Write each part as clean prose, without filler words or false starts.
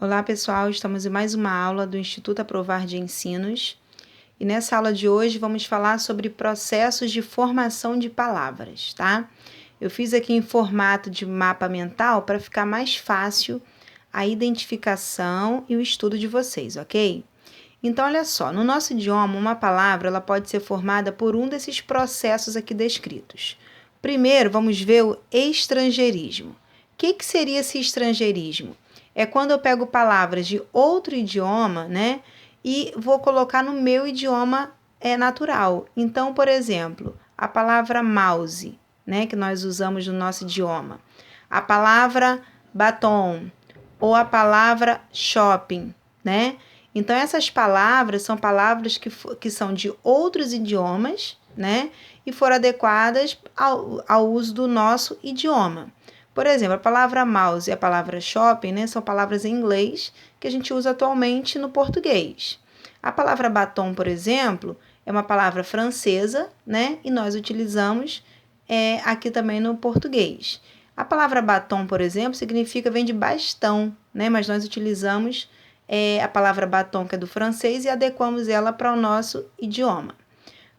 Olá pessoal, estamos em mais uma aula do Instituto Aprovar de Ensinos e nessa aula de hoje vamos falar sobre processos de formação de palavras, tá? Eu fiz aqui em formato de mapa mental para ficar mais fácil a identificação e o estudo de vocês, ok? Então, olha só, no nosso idioma, uma palavra ela pode ser formada por um desses processos aqui descritos. Primeiro, vamos ver o estrangeirismo. O que seria esse estrangeirismo? É quando eu pego palavras de outro idioma, né, e vou colocar no meu idioma natural. Então, por exemplo, a palavra mouse, né, que nós usamos no nosso idioma. A palavra batom ou a palavra shopping, né? Então, essas palavras são palavras que são de outros idiomas, né? E foram adequadas ao uso do nosso idioma. Por exemplo, a palavra mouse e a palavra shopping, né, são palavras em inglês que a gente usa atualmente no português. A palavra batom, por exemplo, é uma palavra francesa, né, e nós utilizamos aqui também no português. A palavra batom, por exemplo, vem de bastão, né, mas nós utilizamos a palavra batom, que é do francês, e adequamos ela para o nosso idioma.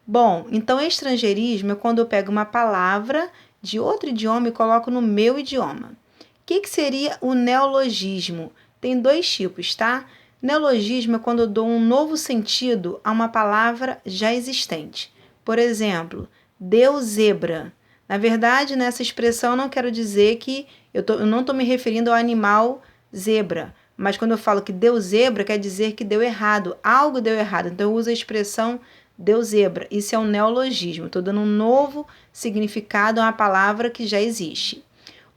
Bom, então estrangeirismo é quando eu pego uma palavra de outro idioma e coloco no meu idioma. O que seria o neologismo? Tem dois tipos, tá? Neologismo é quando eu dou um novo sentido a uma palavra já existente. Por exemplo, deu zebra. Na verdade, nessa expressão eu não quero dizer que eu não estou me referindo ao animal zebra, mas quando eu falo que deu zebra, quer dizer que deu errado, algo deu errado. Então eu uso a expressão deu zebra. Isso é um neologismo. Estou dando um novo significado a uma palavra que já existe.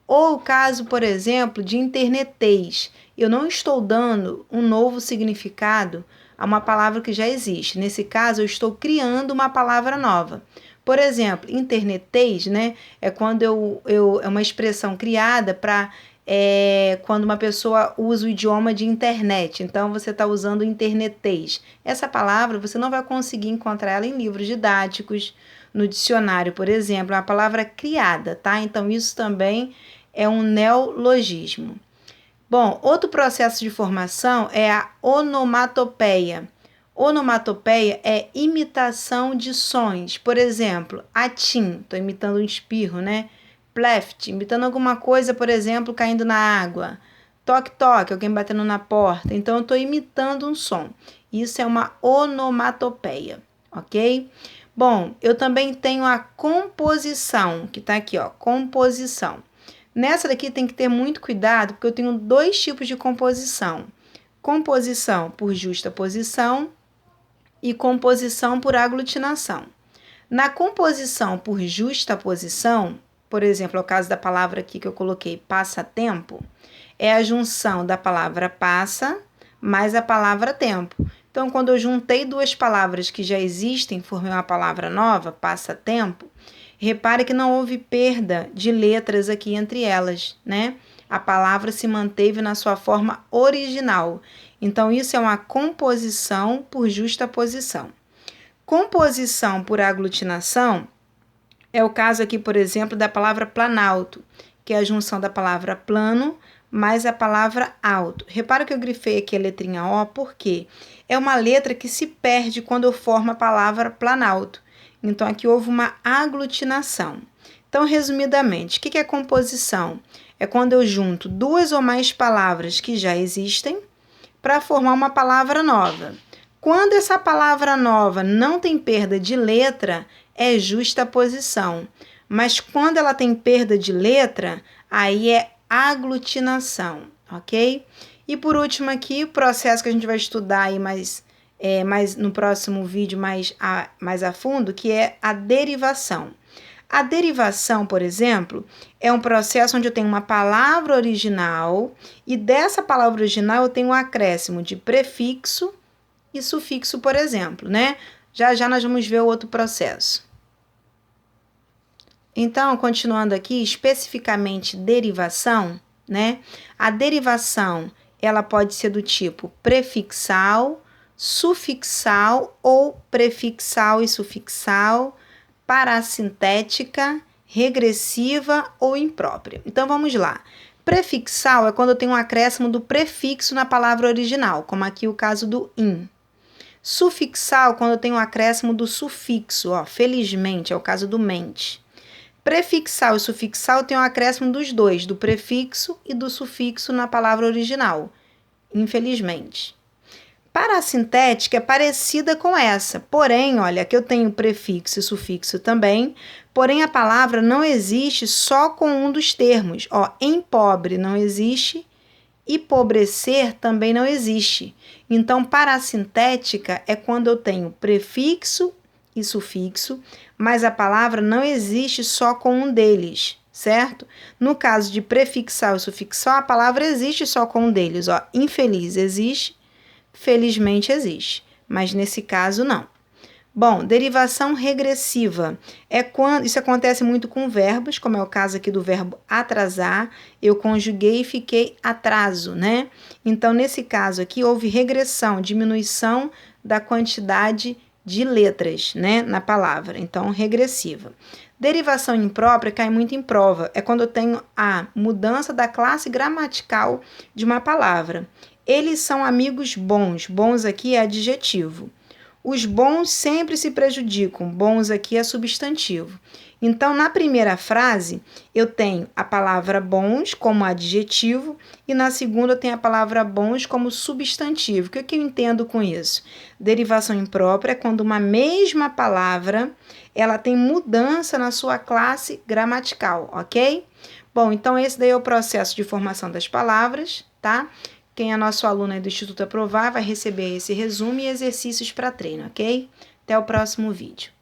Ou o caso, por exemplo, de internetês. Eu não estou dando um novo significado a uma palavra que já existe. Nesse caso, eu estou criando uma palavra nova. Por exemplo, internetês, né, é quando é uma expressão criada para quando uma pessoa usa o idioma de internet. Então, você está usando internetês. Essa palavra, você não vai conseguir encontrar ela em livros didáticos, no dicionário, por exemplo. É uma palavra criada, tá? Então, isso também é um neologismo. Bom, outro processo de formação é a onomatopeia. Onomatopeia é imitação de sons. Por exemplo, atim, estou imitando um espirro, né? Pleft, imitando alguma coisa, por exemplo, caindo na água. Toque-toque, alguém batendo na porta. Então, eu estou imitando um som. Isso é uma onomatopeia, ok? Bom, eu também tenho a composição, que está aqui, ó, composição. Nessa daqui tem que ter muito cuidado, porque eu tenho dois tipos de composição. Composição por justaposição e composição por aglutinação. Na composição por justaposição, por exemplo, é o caso da palavra aqui que eu coloquei, passatempo, é a junção da palavra passa mais a palavra tempo. Então, quando eu juntei duas palavras que já existem, formei uma palavra nova, passatempo, repare que não houve perda de letras aqui entre elas, né? A palavra se manteve na sua forma original. Então, isso é uma composição por justaposição. Composição por aglutinação é o caso aqui, por exemplo, da palavra planalto, que é a junção da palavra plano mais a palavra alto. Repara que eu grifei aqui a letrinha O, porque é uma letra que se perde quando eu formo a palavra planalto. Então, aqui houve uma aglutinação. Então, resumidamente, o que é composição? É quando eu junto duas ou mais palavras que já existem para formar uma palavra nova. Quando essa palavra nova não tem perda de letra, é justaposição. Mas quando ela tem perda de letra, aí é aglutinação, ok? E por último aqui, o processo que a gente vai estudar aí mais no próximo vídeo mais a fundo, que é a derivação. A derivação, por exemplo, é um processo onde eu tenho uma palavra original e dessa palavra original eu tenho um acréscimo de prefixo e sufixo, por exemplo, né? Já nós vamos ver o outro processo. Então, continuando aqui, especificamente derivação, né? A derivação, ela pode ser do tipo prefixal, sufixal ou prefixal e sufixal, parassintética, regressiva ou imprópria. Então, vamos lá. Prefixal é quando eu tenho um acréscimo do prefixo na palavra original, como aqui o caso do in. Sufixal, quando eu tenho um acréscimo do sufixo, ó, felizmente, é o caso do mente. Prefixal e sufixal tem um acréscimo dos dois, do prefixo e do sufixo na palavra original, infelizmente. Parassintética é parecida com essa, porém, olha, aqui eu tenho prefixo e sufixo também, porém a palavra não existe só com um dos termos. Ó, em pobre não existe, empobrecer também não existe. Então, parassintética é quando eu tenho prefixo e sufixo, mas a palavra não existe só com um deles, certo? No caso de prefixal e sufixal, a palavra existe só com um deles. Ó, infeliz existe, felizmente existe, mas nesse caso não. Bom, derivação regressiva é quando isso acontece muito com verbos, como é o caso aqui do verbo atrasar. Eu conjuguei e fiquei atraso, né? Então, nesse caso aqui, houve regressão, diminuição da quantidade de letras, né, na palavra. Então, regressiva. Derivação imprópria cai muito em prova. É quando eu tenho a mudança da classe gramatical de uma palavra. Eles são amigos bons. Bons aqui é adjetivo. Os bons sempre se prejudicam. Bons aqui é substantivo. Então, na primeira frase, eu tenho a palavra bons como adjetivo e na segunda eu tenho a palavra bons como substantivo. O que eu entendo com isso? Derivação imprópria é quando uma mesma palavra ela tem mudança na sua classe gramatical, ok? Bom, então esse daí é o processo de formação das palavras, tá? Quem é nosso aluno aí do Instituto Aprovar vai receber esse resumo e exercícios para treino, ok? Até o próximo vídeo.